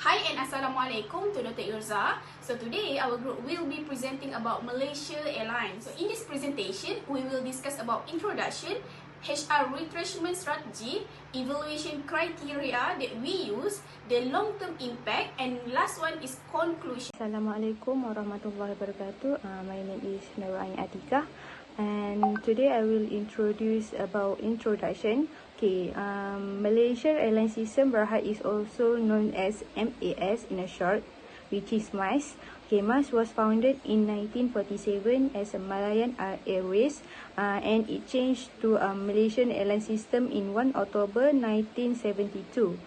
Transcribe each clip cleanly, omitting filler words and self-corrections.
Hi and Assalamualaikum to Dr. Irza. So today our group will be presenting about Malaysia Airlines. So in this presentation, we will discuss about introduction, HR retrenchment strategy, evaluation criteria that we use, the long-term impact, and last one is conclusion. Assalamualaikum warahmatullahi wabarakatuh. My name is Nuraini Atika, and today I will introduce about introduction. Malaysia Airlines System Berhad is also known as MAS in a short, which is MAS. MAS was founded in 1947 as a Malayan Airways, and it changed to a Malaysian Airline System in 1 October 1972.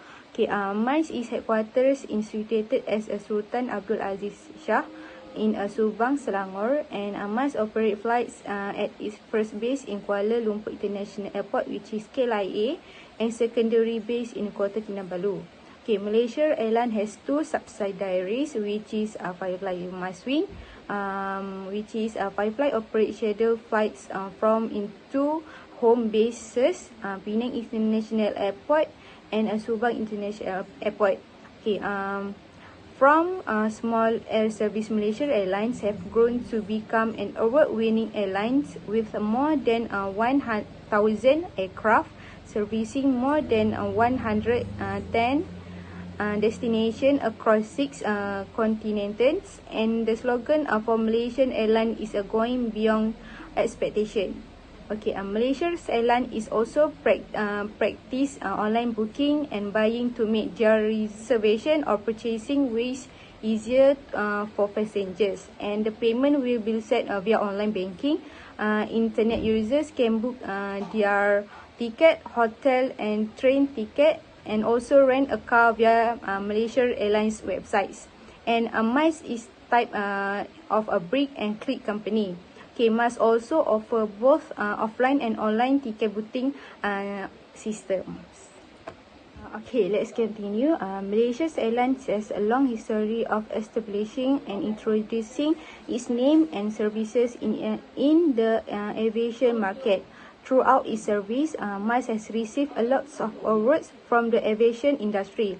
MAS is headquarters situated as a Sultan Abdul Aziz Shah in Subang, Selangor, and MAS operate flights at its first base in Kuala Lumpur International Airport, which is KLIA, and secondary base in Kota Kinabalu. Malaysia Airlines has two subsidiaries, which is Firefly Maswing, which is Firefly operate scheduled flights from into home bases, Penang International Airport and Subang International Airport. From small air service, Malaysia Airlines have grown to become an award-winning airlines with more than 1,000 aircraft, servicing more than 110 destinations across 6 continents. And the slogan for Malaysian Airlines is going beyond expectation. Malaysia Airlines is also practice online booking and buying to make their reservation or purchasing ways easier for passengers. And the payment will be set via online banking. Internet users can book their ticket, hotel and train ticket, and also rent a car via Malaysia Airlines websites. And MAS is type of a brick and click company. MAS also offer both offline and online ticket booking systems. Let's continue. Malaysia Airlines has a long history of establishing and introducing its name and services in the aviation market. Throughout its service, MAS has received a lot of awards from the aviation industry.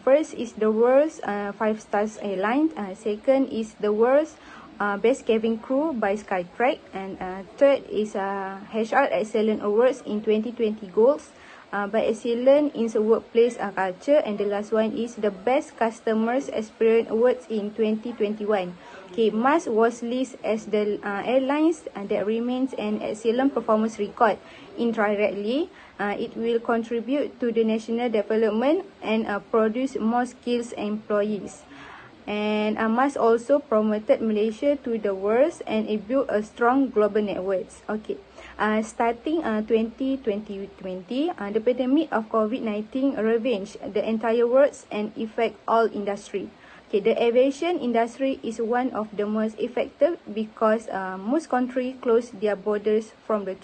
First is the world's 5-star airline. Second is the world's Best Cabin Crew by Skytrack, and third is HR Excellence Awards in 2020 Goals by Excellence in the Workplace Culture, and the last one is the Best Customers Experience Awards in 2021. MAS was listed as the airlines that remains an excellent performance record. Indirectly, it will contribute to the national development and produce more skilled employees. And MAS also promoted Malaysia to the world, and it built a strong global network. Starting 2020, the pandemic of COVID-19 ravaged the entire world and affect all industry. The aviation industry is one of the most affected because most countries close their borders from the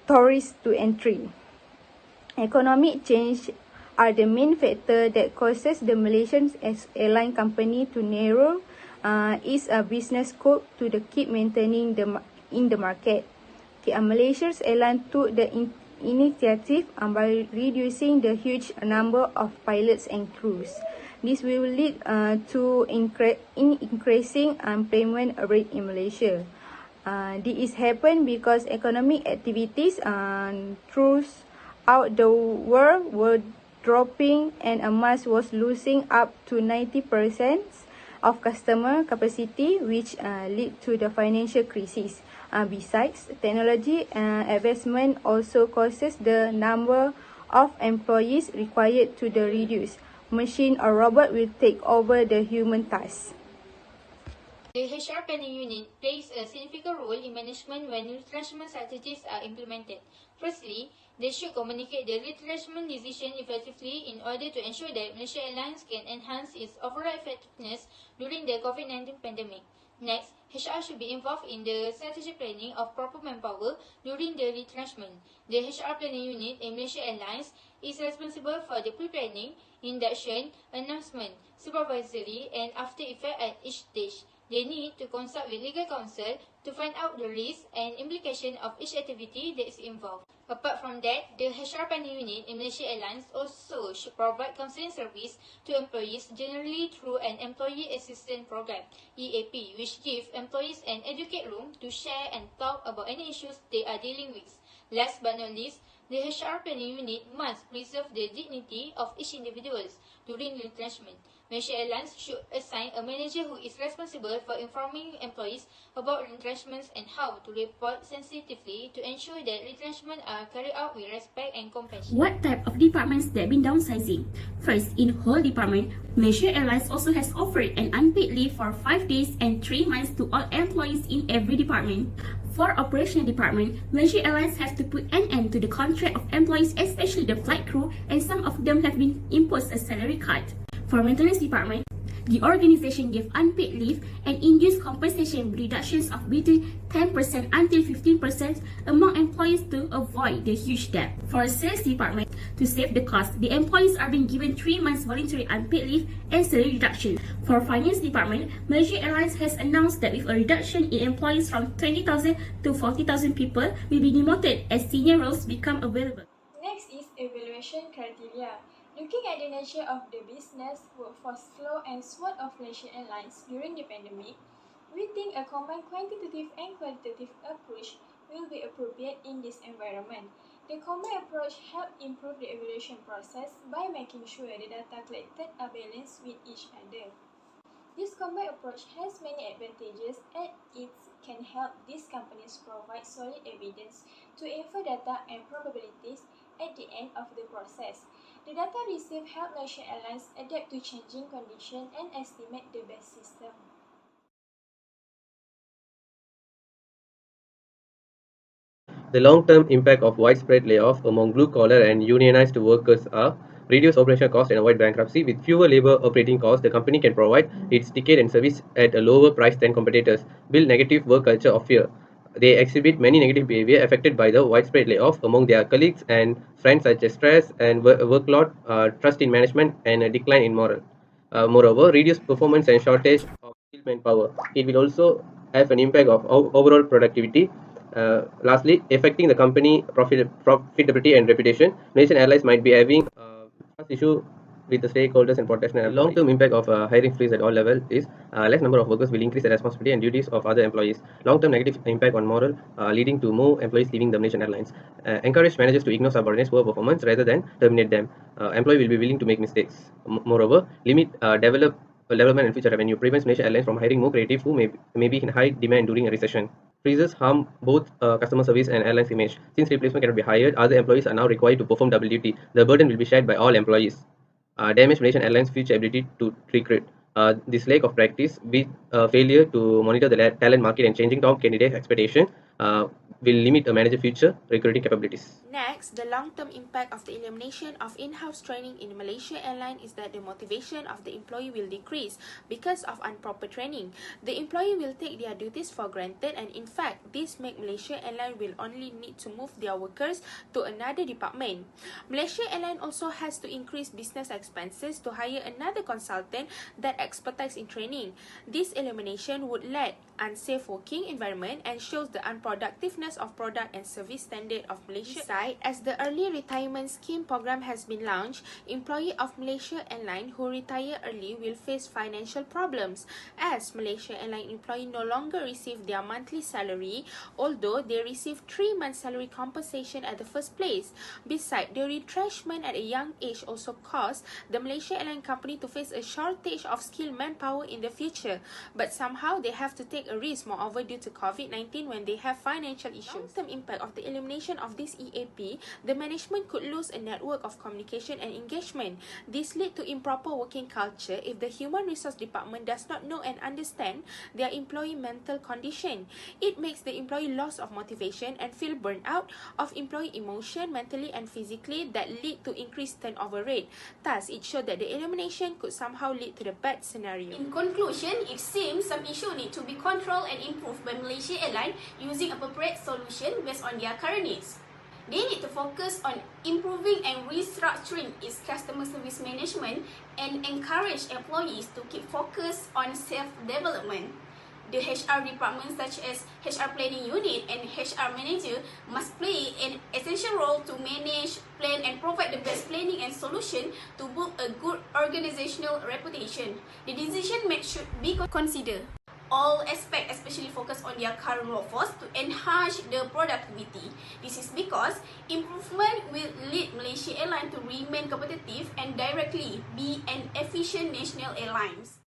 tourists to entry. Economic change are the main factor that causes the Malaysian airline company to narrow its business scope to keep maintaining in the market. Malaysia's airline took the initiative by reducing the huge number of pilots and crews. This will lead to increasing employment rate in Malaysia. This happened because economic activities throughout the world were dropping, and MAS was losing up to 90% of customer capacity, which led to the financial crisis. Besides, technology investment also causes the number of employees required to reduce. Machine or robot will take over the human tasks. The HR planning unit plays a significant role in management when retrenchment strategies are implemented. Firstly, they should communicate the retrenchment decision effectively in order to ensure that Malaysia Airlines can enhance its overall effectiveness during the COVID-19 pandemic. Next, HR should be involved in the strategic planning of proper manpower during the retrenchment. The HR planning unit in Malaysia Airlines is responsible for the pre-planning, induction, announcement, supervisory, and after effect at each stage. They need to consult with legal counsel to find out the risks and implications of each activity that is involved. Apart from that, the HR planning unit in Malaysia Airlines also should provide counseling service to employees generally through an Employee Assistance Program, EAP, which gives employees an educate room to share and talk about any issues they are dealing with. Last but not least, the HR planning unit must preserve the dignity of each individual during retrenchment. Malaysia Airlines should assign a manager who is responsible for informing employees about retrenchments and how to report sensitively to ensure that retrenchments are carried out with respect and compassion. What type of departments that been downsizing? First, in whole department, Malaysia Airlines also has offered an unpaid leave for 5 days and 3 months to all employees in every department. For operational department, Malaysia Airlines have to put an end to the contract of employees, especially the flight crew, and some of them have been imposed a salary cut. For maintenance department, the organization gave unpaid leave and induced compensation reductions of between 10% until 15% among employees to avoid the huge debt. For sales department, to save the cost, the employees are being given 3 months voluntary unpaid leave and salary reduction. For finance department, Malaysia Airlines has announced that with a reduction in employees from 20,000 to 40,000 people will be demoted as senior roles become available. Next is evaluation criteria. Looking at the nature of the business, workforce flow and SWOT of Malaysia Airlines during the pandemic, we think a combined quantitative and qualitative approach will be appropriate in this environment. The combined approach helps improve the evaluation process by making sure the data collected are balanced with each other. This combined approach has many advantages as it can help these companies provide solid evidence to infer data and probabilities at the end of the process. The data received help Malaysia Airlines adapt to changing conditions and estimate the best system. The long-term impact of widespread layoff among blue-collar and unionized workers are reduce operational costs and avoid bankruptcy. With fewer labor operating costs, the company can provide its ticket and service at a lower price than competitors, build negative work culture of fear. They exhibit many negative behavior affected by the widespread layoff among their colleagues and friends, such as stress and workload, trust in management, and a decline in morale. Moreover, reduced performance and shortage of skilled manpower. It will also have an impact of overall productivity. Lastly, affecting the company profitability and reputation. Malaysian Airlines might be having trust issue with the stakeholders and potential long-term impact of hiring freeze at all levels is less number of workers will increase the responsibility and duties of other employees. Long-term negative impact on moral, leading to more employees leaving the Malaysian Airlines. Encourage managers to ignore subordinates' poor performance rather than terminate them. Employee will be willing to make mistakes. Moreover, limit development and future revenue. Prevents Malaysian Airlines from hiring more creative who may be in high demand during a recession. Freezes harm both customer service and airlines image. Since replacement cannot be hired, other employees are now required to perform double duty. The burden will be shared by all employees. Damage Malaysian Airlines' future ability to recruit. This lack of practice with failure to monitor the talent market and changing top candidate expectation will limit a manager's future recruiting capabilities. Next, the long-term impact of the elimination of in-house training in Malaysia Airlines is that the motivation of the employee will decrease because of improper training. The employee will take their duties for granted, and in fact, this makes Malaysia Airlines will only need to move their workers to another department. Malaysia Airlines also has to increase business expenses to hire another consultant that expertise in training. This elimination would lead unsafe working environment and shows the unproductiveness of product and service standard of Malaysia. Besides, as the early retirement scheme program has been launched, employees of Malaysia Airlines who retire early will face financial problems, as Malaysia Airlines employees no longer receive their monthly salary, although they receive 3 months salary compensation at the first place. Besides, the retrenchment at a young age also caused the Malaysia Airlines company to face a shortage of skilled manpower in the future, but somehow they have to take a risk, moreover due to COVID-19 when they have financial issues. Long-term impact of the elimination of this EAP, the management could lose a network of communication and engagement. This lead to improper working culture if the human resource department does not know and understand their employee mental condition. It makes the employee loss of motivation and feel burnt out of employee emotion, mentally and physically, that lead to increased turnover rate. Thus, it showed that the elimination could somehow lead to the bad scenario. In conclusion, it seems some issue need to be controlled and improved by Malaysia Airlines using appropriate solution based on their current needs. They need to focus on improving and restructuring its customer service management and encourage employees to keep focused on self-development. The HR departments such as HR planning unit and HR manager must play an essential role to manage, plan and provide the best planning and solution to build a good organizational reputation. The decision made should be considered all aspects, especially focus on their current workforce to enhance the productivity. This is because improvement will lead Malaysia Airlines to remain competitive and directly be an efficient national airlines.